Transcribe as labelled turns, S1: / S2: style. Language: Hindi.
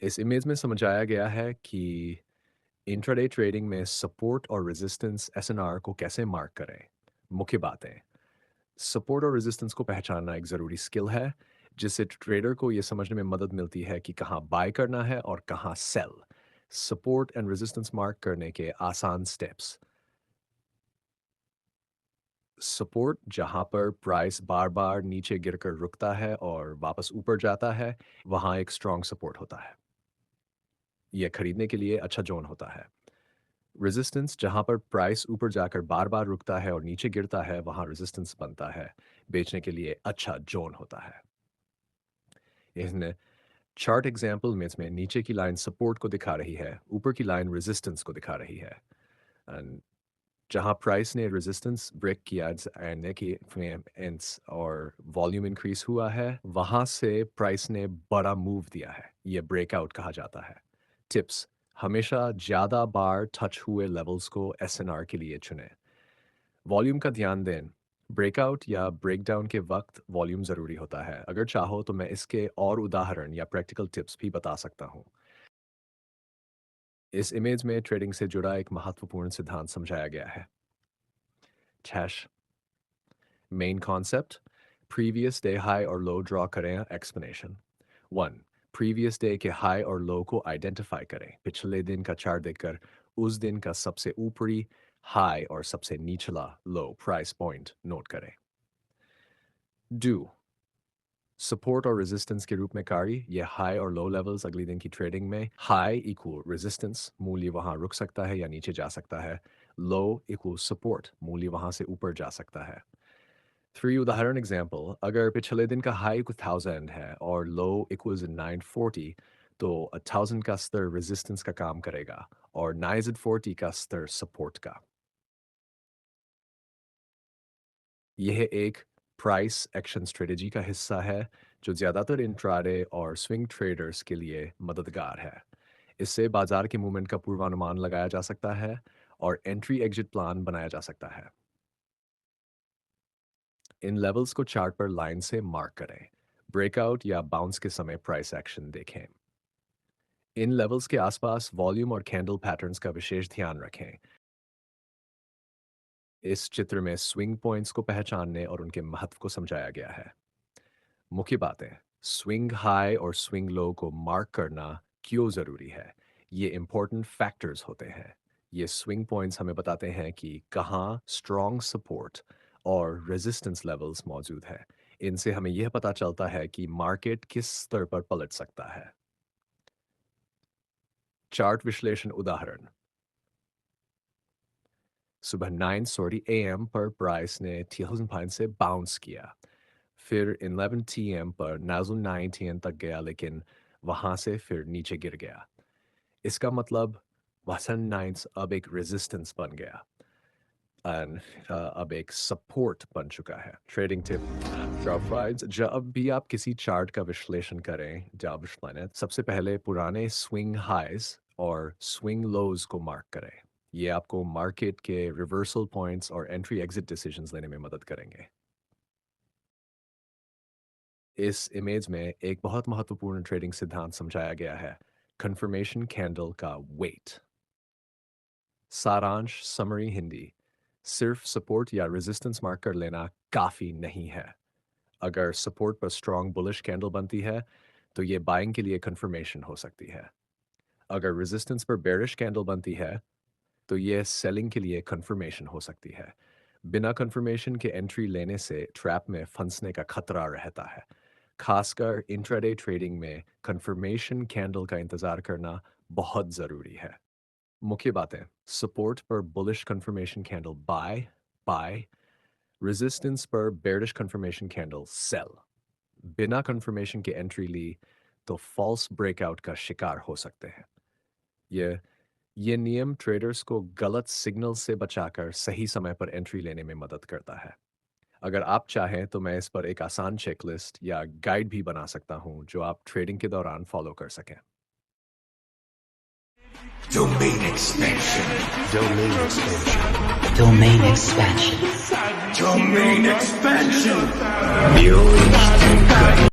S1: इस इमेज में समझाया गया है कि इंट्राडे ट्रेडिंग में सपोर्ट और रेजिस्टेंस एसएनआर को कैसे मार्क करें। मुख्य बातें। सपोर्ट और रेजिस्टेंस को पहचानना एक ज़रूरी स्किल है, जिससे ट्रेडर को ये समझने में मदद मिलती है कि कहाँ बाय करना है और कहाँ sell. Support and resistance mark करने के आसान स्टेप्स। सपोर्ट जहाँ पर प्राइस बार बार नीचे गिरकर रुकता है और वापस ऊपर जाता है, वहाँ एक स्ट्रॉन्ग सपोर्ट होता है। यह खरीदने के लिए अच्छा जोन होता है। रेजिस्टेंस जहाँ पर प्राइस ऊपर जाकर बार बार रुकता है और नीचे गिरता है, वहाँ रेजिस्टेंस बनता है। बेचने के लिए अच्छा जोन होता है। इसने चार्ट एग्जाम्पल में इसमें नीचे की लाइन सपोर्ट को दिखा रही है, ऊपर की लाइन रेजिस्टेंस को दिखा रही है। एंड जहाँ प्राइस ने रेजिस्टेंस ब्रेक किया एंड की और वॉल्यूम इंक्रीज हुआ है, वहाँ से प्राइस ने बड़ा मूव दिया है। ये ब्रेकआउट कहा जाता है। टिप्स। हमेशा ज़्यादा बार टच हुए लेवल्स को एसएनआर के लिए चुनें। वॉल्यूम का ध्यान दें। ब्रेकआउट या ब्रेकडाउन के वक्त वॉल्यूम ज़रूरी होता है। अगर चाहो तो मैं इसके और उदाहरण या प्रैक्टिकल टिप्स भी बता सकता हूँ। इस इमेज में ट्रेडिंग से जुड़ा एक महत्वपूर्ण सिद्धांत समझाया गया है। Cash main concept. Previous day high और लो ड्रॉ करें। एक्सप्लेनेशन 1। प्रीवियस डे के हाई और लो को आइडेंटिफाई करें। पिछले दिन का चार्ट देखकर उस दिन का सबसे ऊपरी हाई और सबसे निचला लो प्राइस पॉइंट नोट करें। डू सपोर्ट और रेजिस्टेंस के रूप में कार्य। ये हाई और लो लेवल्स अगले दिन की ट्रेडिंग में। हाई इक्वल रेजिस्टेंस, मूल्य वहां रुक सकता है या नीचे जा सकता है। लो इक्वल सपोर्ट, मूल्य वहां से ऊपर जा सकता है। 3 उदाहरण एग्जाम्पल। अगर पिछले दिन का हाई 1000 है और लो इक्वल्स 940, तो 1000 का स्तर रेजिस्टेंस का काम करेगा और 940 का स्तर सपोर्ट का। यह एक प्राइस एक्शन स्ट्रेटजी का हिस्सा है, जो ज़्यादातर इंट्राडे और स्विंग ट्रेडर्स के लिए मददगार है। इससे बाजार के मूवमेंट का पूर्वानुमान लगाया जा सकता है और एंट्री एग्जिट प्लान बनाया जा सकता है। इन लेवल्स को चार्ट पर लाइन से मार्क करें। ब्रेकआउट या बाउंस के समय प्राइस एक्शन देखें। इन लेवल्स के आसपास वॉल्यूम और कैंडल पैटर्न्स का विशेष ध्यान रखें। इस चित्र में स्विंग पॉइंट्स को पहचानने और उनके महत्व को समझाया गया है। मुख्य बातें। स्विंग हाई और स्विंग लो को मार्क करना क्यों ज़रूरी है। ये इंपॉर्टेंट फैक्टर्स होते हैं। ये स्विंग पॉइंट्स हमें बताते हैं कि कहाँ स्ट्रॉन्ग सपोर्ट और रेजिस्टेंस लेवल्स मौजूद है। इनसे हमें यह पता चलता है कि मार्केट किस स्तर पर पलट सकता है। चार्ट विश्लेषण उदाहरण। सुबह 9:30 AM पर प्राइस ने 1000 पॉइंट से बाउंस किया। फिर 11 PM पर नाज़ुल 910 तक गया, लेकिन वहां से फिर नीचे गिर गया। इसका मतलब वसन नाइन्स अब एक रेजिस्टेंस बन गया एंड अब एक सपोर्ट बन चुका है। Trading tip. जब भी आप किसी चार्ट का विश्लेषण करें, सबसे पहले पुराने स्विंग हाइज और स्विंग लोज को मार्क करें। ये आपको मार्केट के रिवर्सल पॉइंट्स और एंट्री एग्जिट डिसीजंस लेने में मदद करेंगे। इस इमेज में एक बहुत महत्वपूर्ण ट्रेडिंग सिद्धांत समझाया गया है। कंफर्मेशन कैंडल का वेट। सारांश समरी हिंदी। सिर्फ सपोर्ट या रेजिस्टेंस मार्क कर लेना काफ़ी नहीं है। अगर सपोर्ट पर स्ट्रॉन्ग बुलिश कैंडल बनती है, तो ये बाइंग के लिए कंफर्मेशन हो सकती है। अगर रेजिस्टेंस पर बेरिश कैंडल बनती है, तो ये सेलिंग के लिए कंफर्मेशन हो सकती है। बिना कंफर्मेशन के एंट्री लेने से ट्रैप में फंसने का खतरा रहता है। खासकर इंट्राडे ट्रेडिंग में कंफर्मेशन कैंडल का इंतज़ार करना बहुत ज़रूरी है। मुख्य बातें। सपोर्ट पर bullish confirmation candle buy buy. Resistance पर बेयरिश कंफर्मेशन कैंडल सेल। बिना कंफर्मेशन के एंट्री ली तो फॉल्स ब्रेकआउट का शिकार हो सकते हैं। ये ये नियम ट्रेडर्स को गलत सिग्नल से बचाकर सही समय पर एंट्री लेने में मदद करता है। अगर आप चाहें तो मैं इस पर एक आसान चेकलिस्ट या गाइड भी बना सकता हूं, जो आप ट्रेडिंग के दौरान फॉलो कर सकें।
S2: Domain expansion.
S3: Domain expansion.
S4: Domain expansion.
S2: Domain expansion.
S3: New instinct.